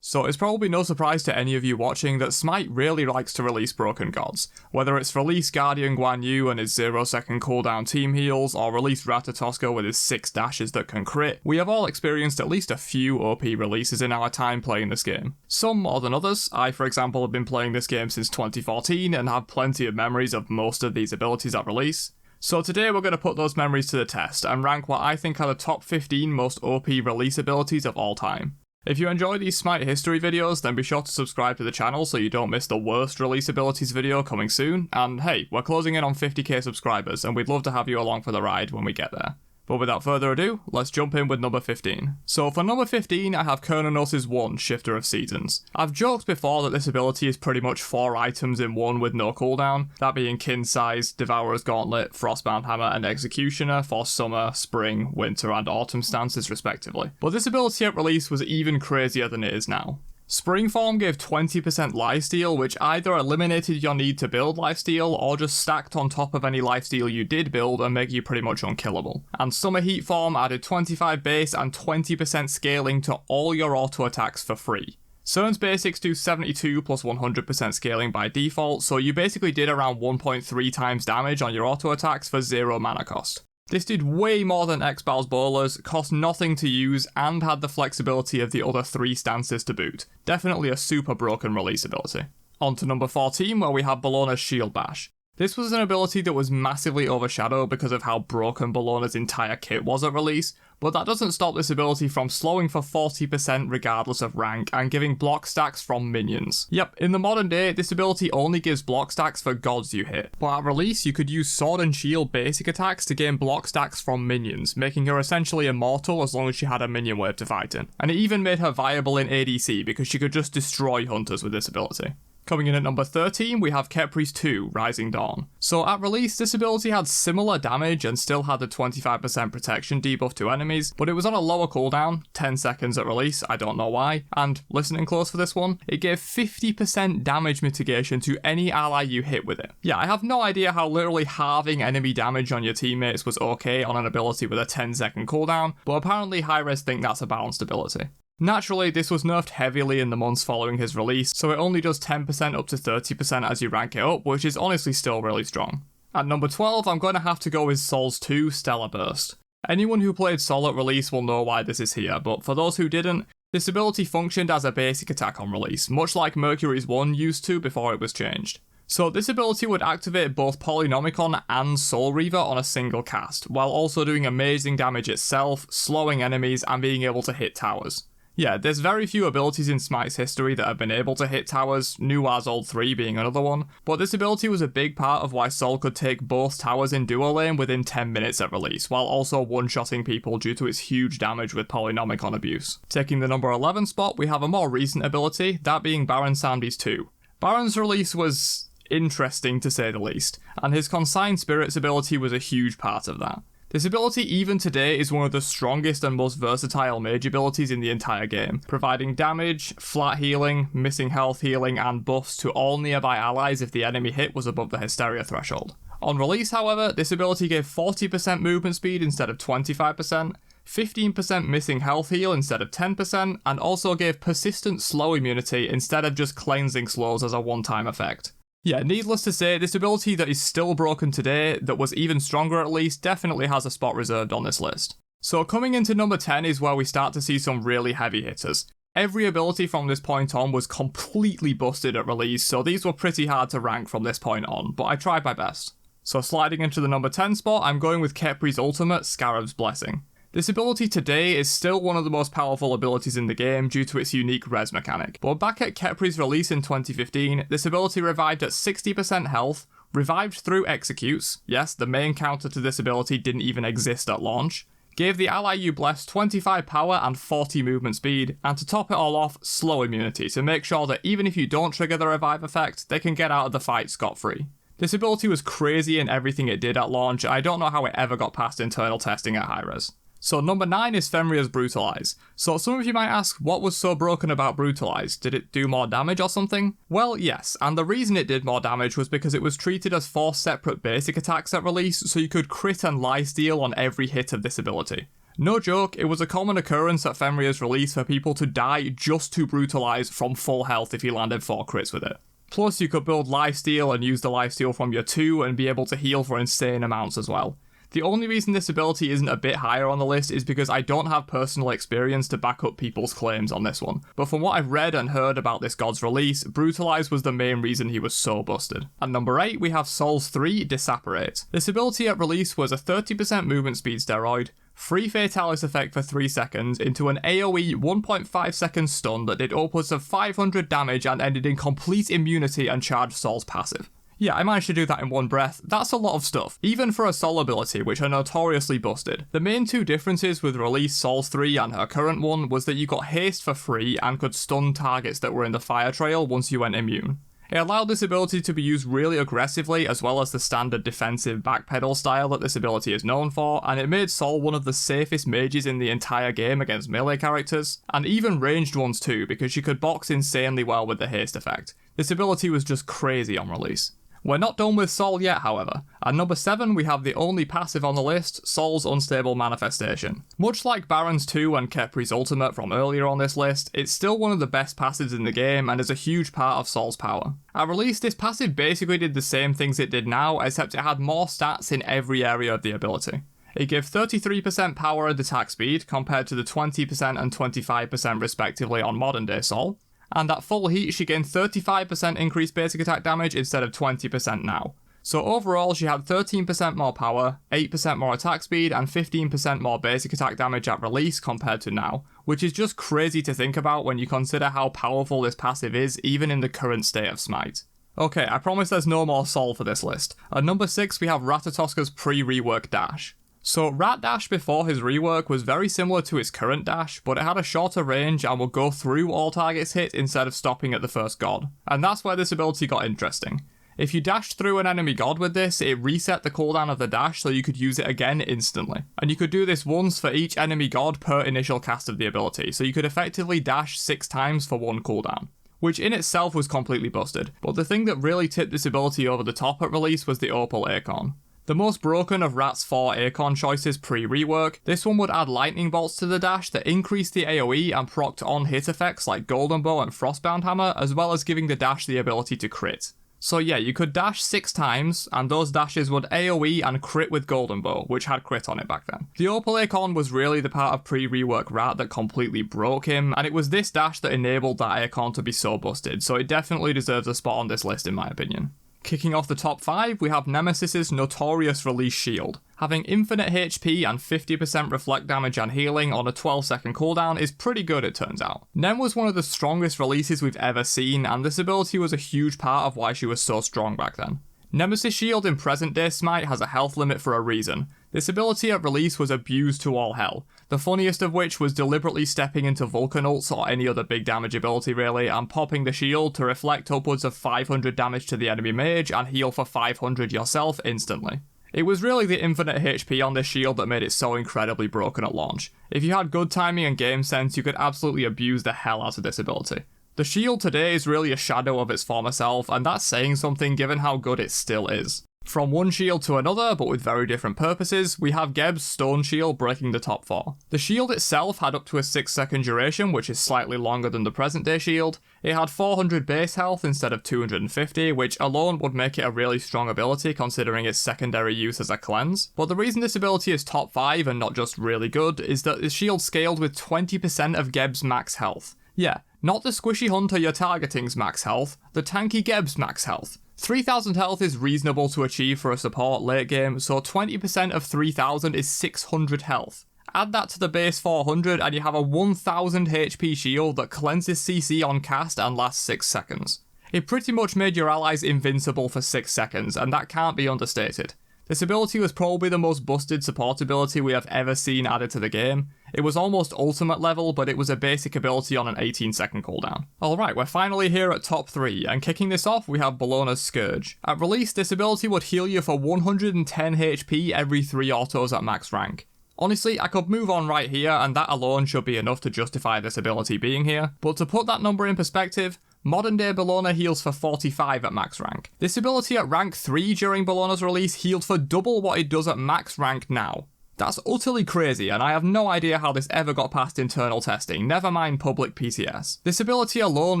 So it's probably no surprise to any of you watching that Smite really likes to release broken gods. Whether it's release Guardian GUANYU and his 0-second cooldown team heals, or release RATATOSKR with his 6 dashes that can crit, we have all experienced at least a few OP releases in our time playing this game. Some more than others. I, for example, have been playing this game since 2014 and have plenty of memories of most of these abilities at release. So today we're going to put those memories to the test and rank what I think are the top 15 most OP release abilities of all time. If you enjoy these Smite history videos, then be sure to subscribe to the channel so you don't miss the worst release abilities video coming soon, and hey, we're closing in on 50k subscribers and we'd love to have you along for the ride when we get there. But without further ado, let's jump in with number 15. So for number 15, I have CERNUNNOS' 1, Shifter of Seasons. I've joked before that this ability is pretty much 4 items in one with no cooldown, that being Kin Size, Devourer's Gauntlet, Frostbound Hammer, and Executioner for summer, spring, winter, and autumn stances respectively. But this ability at release was even crazier than it is now. Spring form gave 20% lifesteal, which either eliminated your need to build lifesteal or just stacked on top of any lifesteal you did build and make you pretty much unkillable. And summer heat form added 25 base and 20% scaling to all your auto attacks for free. CERN's basics do 72 plus 100% scaling by default, so you basically did around 1.3 times damage on your auto attacks for 0 mana cost. This did way more than X-Bal's Bowlers, cost nothing to use, and had the flexibility of the other 3 stances to boot. Definitely a super broken release ability. On to number 14, where we have BELLONA's Shield Bash. This was an ability that was massively overshadowed because of how broken BELLONA's entire kit was at release, but that doesn't stop this ability from slowing for 40% regardless of rank and giving block stacks from minions. Yep, in the modern day, this ability only gives block stacks for gods you hit, but at release you could use sword and shield basic attacks to gain block stacks from minions, making her essentially immortal as long as she had a minion wave to fight in. And it even made her viable in ADC because she could just destroy hunters with this ability. Coming in at number 13, we have KHEPRI's 2, Rising Dawn. So at release, this ability had similar damage and still had the 25% protection debuff to enemies, but it was on a lower cooldown, 10 seconds at release, I don't know why, and listening close for this one, it gave 50% damage mitigation to any ally you hit with it. Yeah, I have no idea how literally halving enemy damage on your teammates was okay on an ability with a 10-second cooldown, but apparently Hi-Rez think that's a balanced ability. Naturally, this was nerfed heavily in the months following his release, so it only does 10% up to 30% as you rank it up, which is honestly still really strong. At number 12, I'm going to have to go with Sol's 2, Stellar Burst. Anyone who played Sol at release will know why this is here, but for those who didn't, this ability functioned as a basic attack on release, much like Mercury's 1 used to before it was changed. So this ability would activate both Polynomicon and Soul Reaver on a single cast, while also doing amazing damage itself, slowing enemies, and being able to hit towers. Yeah, there's very few abilities in Smite's history that have been able to hit towers, Nuwa's Old 3 being another one, but this ability was a big part of why Sol could take both towers in duo lane within 10 minutes at release, while also one-shotting people due to its huge damage with Polynomicon abuse. Taking the number 11 spot, we have a more recent ability, that being Baron Samedi's 2. Baron's release was interesting to say the least, and his Consigned Spirits ability was a huge part of that. This ability even today is one of the strongest and most versatile mage abilities in the entire game, providing damage, flat healing, missing health healing, and buffs to all nearby allies if the enemy hit was above the Hysteria threshold. On release, however, this ability gave 40% movement speed instead of 25%, 15% missing health heal instead of 10%, and also gave persistent slow immunity instead of just cleansing slows as a one-time effect. Yeah, needless to say, this ability that is still broken today, that was even stronger at least, definitely has a spot reserved on this list. So coming into number 10 is where we start to see some really heavy hitters. Every ability from this point on was completely busted at release, so these were pretty hard to rank from this point on, but I tried my best. So sliding into the number 10 spot, I'm going with KHEPRI's ultimate, SCARAB'S Blessing. This ability today is still one of the most powerful abilities in the game due to its unique res mechanic, but back at KHEPRI's release in 2015, this ability revived at 60% health, revived through executes, yes, the main counter to this ability didn't even exist at launch, gave the ally you bless 25 power and 40 movement speed, and to top it all off, slow immunity to make sure that even if you don't trigger the revive effect, they can get out of the fight scot-free. This ability was crazy in everything it did at launch, I don't know how it ever got past internal testing at Hi-Rez. So number 9 is FENRIR's BRUTALIZE. So some of you might ask, what was so broken about BRUTALIZE? Did it do more damage or something? Well, yes, and the reason it did more damage was because it was treated as 4 separate basic attacks at release, so you could crit and lifesteal on every hit of this ability. No joke, it was a common occurrence at Fenrir's release for people to die just to Brutalize from full health if you landed 4 crits with it. Plus, you could build lifesteal and use the lifesteal from your 2 and be able to heal for insane amounts as well. The only reason this ability isn't a bit higher on the list is because I don't have personal experience to back up people's claims on this one, but from what I've read and heard about this god's release, Brutalize was the main reason he was so busted. At number 8 we have Sol's 3 Disapparate. This ability at release was a 30% movement speed steroid, free Fatalis effect for 3 seconds into an AoE 1.5 second stun that did upwards of 500 damage and ended in complete immunity and charged Sol's passive. Yeah, I managed to do that in one breath. That's a lot of stuff, even for a Sol ability, which are notoriously busted. The main 2 differences with release Sol's 3 and her current one was that you got haste for free and could stun targets that were in the fire trail once you went immune. It allowed this ability to be used really aggressively as well as the standard defensive backpedal style that this ability is known for, and it made Sol one of the safest mages in the entire game against melee characters, and even ranged ones too because she could box insanely well with the haste effect. This ability was just crazy on release. We're not done with Sol yet, however. At number 7 we have the only passive on the list, Sol's Unstable Manifestation. Much like Baron's 2 and KHEPRI's ultimate from earlier on this list, it's still one of the best passives in the game and is a huge part of Sol's power. At release, this passive basically did the same things it did now, except it had more stats in every area of the ability. It gave 33% power and attack speed compared to the 20% and 25% respectively on modern day Sol. And at full heat she gained 35% increased basic attack damage instead of 20% now. So overall she had 13% more power, 8% more attack speed and 15% more basic attack damage at release compared to now, which is just crazy to think about when you consider how powerful this passive is even in the current state of Smite. Okay, I promise there's no more Sol for this list. At number 6 we have RATATOSKR's pre-rework dash. So Rat Dash before his rework was very similar to his current dash, but it had a shorter range and would go through all targets hit instead of stopping at the first god. And that's where this ability got interesting. If you dashed through an enemy god with this, it reset the cooldown of the dash so you could use it again instantly. And you could do this once for each enemy god per initial cast of the ability, so you could effectively dash 6 times for 1 cooldown. Which in itself was completely busted, but the thing that really tipped this ability over the top at release was the Opal Acorn. The most broken of Rat's 4 Acorn choices pre-rework, this one would add lightning bolts to the dash that increased the AoE and procced on hit effects like Golden Bow and Frostbound Hammer, as well as giving the dash the ability to crit. So yeah, you could dash 6 times, and those dashes would AoE and crit with Golden Bow, which had crit on it back then. The Opal Acorn was really the part of pre-rework Rat that completely broke him, and it was this dash that enabled that Acorn to be so busted, so it definitely deserves a spot on this list in my opinion. Kicking off the top 5, we have Nemesis's notorious release shield. Having infinite HP and 50% reflect damage and healing on a 12-second cooldown is pretty good, it turns out. Nem was one of the strongest releases we've ever seen, and this ability was a huge part of why she was so strong back then. Nemesis shield in present day Smite has a health limit for a reason. This ability at release was abused to all hell, the funniest of which was deliberately stepping into Vulcan ults or any other big damage ability really and popping the shield to reflect upwards of 500 damage to the enemy mage and heal for 500 yourself instantly. It was really the infinite HP on this shield that made it so incredibly broken at launch. If you had good timing and game sense, you could absolutely abuse the hell out of this ability. The shield today is really a shadow of its former self, and that's saying something given how good it still is. From one shield to another, but with very different purposes, we have Geb's Stone Shield breaking the top 4. The shield itself had up to a 6-second duration, which is slightly longer than the present day shield. It had 400 base health instead of 250, which alone would make it a really strong ability considering its secondary use as a cleanse. But the reason this ability is top 5 and not just really good is that the shield scaled with 20% of Geb's max health. Yeah, not the squishy hunter you're targeting's max health, the tanky Geb's max health. 3000 health is reasonable to achieve for a support late game, so 20% of 3000 is 600 health. Add that to the base 400 and you have a 1000 HP shield that cleanses CC on cast and lasts 6 seconds. It pretty much made your allies invincible for 6 seconds, and that can't be understated. This ability was probably the most busted support ability we have ever seen added to the game. It was almost ultimate level, but it was a basic ability on an 18-second cooldown. Alright, we're finally here at top 3, and kicking this off we have BELLONA's SCOURGE. At release, this ability would heal you for 110 HP every 3 autos at max rank. Honestly, I could move on right here, and that alone should be enough to justify this ability being here, but to put that number in perspective, modern day BELLONA heals for 45 at max rank. This ability at rank 3 during BELLONA's release healed for double what it does at max rank now. That's utterly crazy, and I have no idea how this ever got past internal testing, never mind public PCS. This ability alone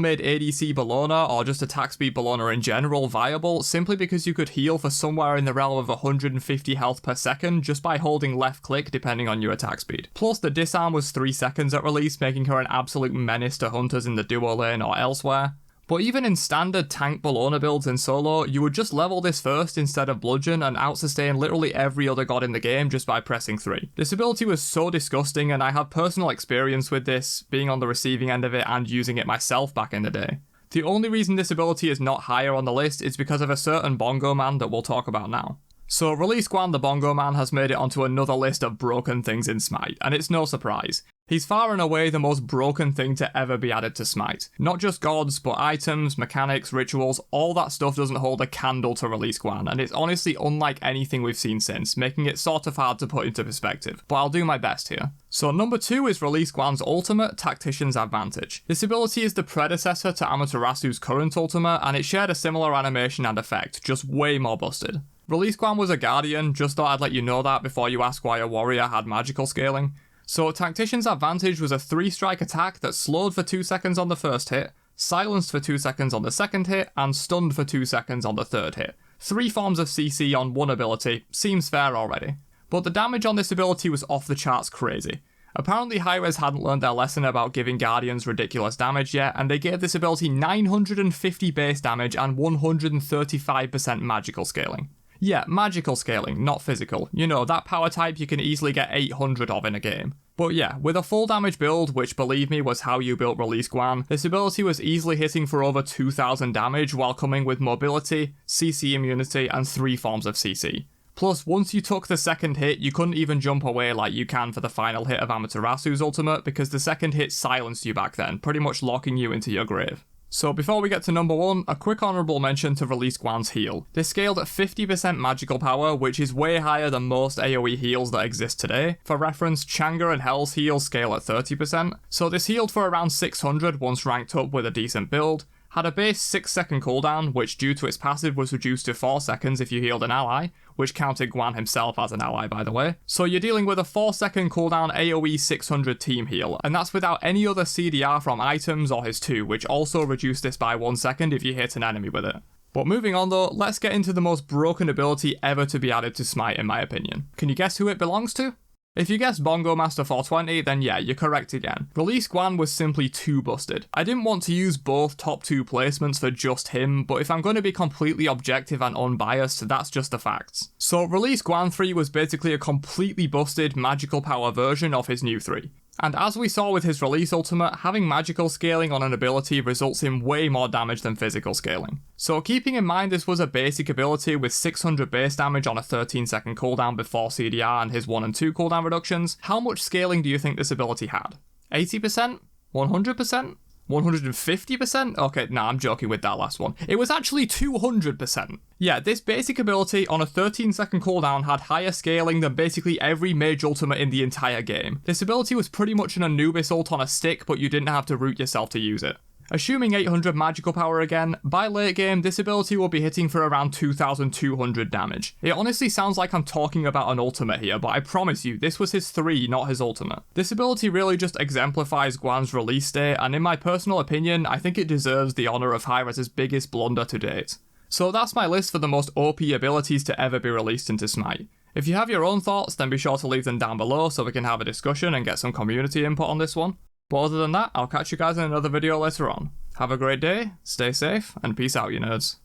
made ADC Bellona, or just attack speed Bellona in general, viable simply because you could heal for somewhere in the realm of 150 health per second just by holding left click depending on your attack speed. Plus the disarm was 3 seconds at release, making her an absolute menace to hunters in the duo lane or elsewhere. But even in standard tank Bellona builds in solo, you would just level this first instead of bludgeon and outsustain literally every other god in the game just by pressing 3. This ability was so disgusting, and I have personal experience with this, being on the receiving end of it and using it myself back in the day. The only reason this ability is not higher on the list is because of a certain bongo man that we'll talk about now. So Release Guan the Bongo Man has made it onto another list of broken things in Smite, and it's no surprise. He's far and away the most broken thing to ever be added to Smite. Not just gods, but items, mechanics, rituals, all that stuff doesn't hold a candle to Release Guan, and it's honestly unlike anything we've seen since, making it sort of hard to put into perspective, but I'll do my best here. So number 2 is Release Guan's ultimate, Tactician's Advantage. This ability is the predecessor to Amaterasu's current ultimate, and it shared a similar animation and effect, just way more busted. Release Guan was a Guardian, just thought I'd let you know that before you ask why a warrior had magical scaling. So Tactician's Advantage was a 3-strike attack that slowed for 2 seconds on the first hit, silenced for 2 seconds on the second hit, and stunned for 2 seconds on the third hit. 3 forms of CC on one ability, seems fair already. But the damage on this ability was off the charts crazy. Apparently Hi-Rez hadn't learned their lesson about giving Guardians ridiculous damage yet, and they gave this ability 950 base damage and 135% magical scaling. Yeah, magical scaling, not physical. You know, that power type you can easily get 800 of in a game. But yeah, with a full damage build, which believe me was how you built Release Guan, this ability was easily hitting for over 2000 damage while coming with mobility, CC immunity, and 3 forms of CC. Plus, once you took the second hit, you couldn't even jump away like you can for the final hit of Amaterasu's ultimate, because the second hit silenced you back then, pretty much locking you into your grave. So before we get to number 1, a quick honourable mention to Release Guan's heal. This scaled at 50% magical power, which is way higher than most AoE heals that exist today. For reference, Chang'e and Hell's heals scale at 30%, so this healed for around 600 once ranked up with a decent build, had a base 6-second cooldown, which due to its passive was reduced to 4 seconds if you healed an ally, which counted Guan himself as an ally by the way. So you're dealing with a 4-second cooldown AoE 600 team heal, and that's without any other CDR from items or his 2, which also reduced this by 1 second if you hit an enemy with it. But moving on though, let's get into the most broken ability ever to be added to Smite in my opinion. Can you guess who it belongs to? If you guessed Bongo Master 420, then yeah, you're correct again. Release Guan was simply too busted. I didn't want to use both top 2 placements for just him, but if I'm going to be completely objective and unbiased, that's just the facts. So Release Guan 3 was basically a completely busted magical power version of his new 3. And as we saw with his release ultimate, having magical scaling on an ability results in way more damage than physical scaling. So keeping in mind this was a basic ability with 600 base damage on a 13-second cooldown before CDR and his 1 and 2 cooldown reductions, how much scaling do you think this ability had? 80%? 100%? 150%? Okay, nah, I'm joking with that last one. It was actually 200%. Yeah, this basic ability on a 13-second cooldown had higher scaling than basically every mage ultimate in the entire game. This ability was pretty much an Anubis ult on a stick, but you didn't have to root yourself to use it. Assuming 800 magical power again, by late game this ability will be hitting for around 2200 damage. It honestly sounds like I'm talking about an ultimate here, but I promise you, this was his 3, not his ultimate. This ability really just exemplifies Guan's release date, and in my personal opinion, I think it deserves the honour of Hi-Rez's biggest blunder to date. So that's my list for the most OP abilities to ever be released into Smite. If you have your own thoughts, then be sure to leave them down below so we can have a discussion and get some community input on this one. But other than that, I'll catch you guys in another video later on. Have a great day, stay safe, and peace out, you nerds.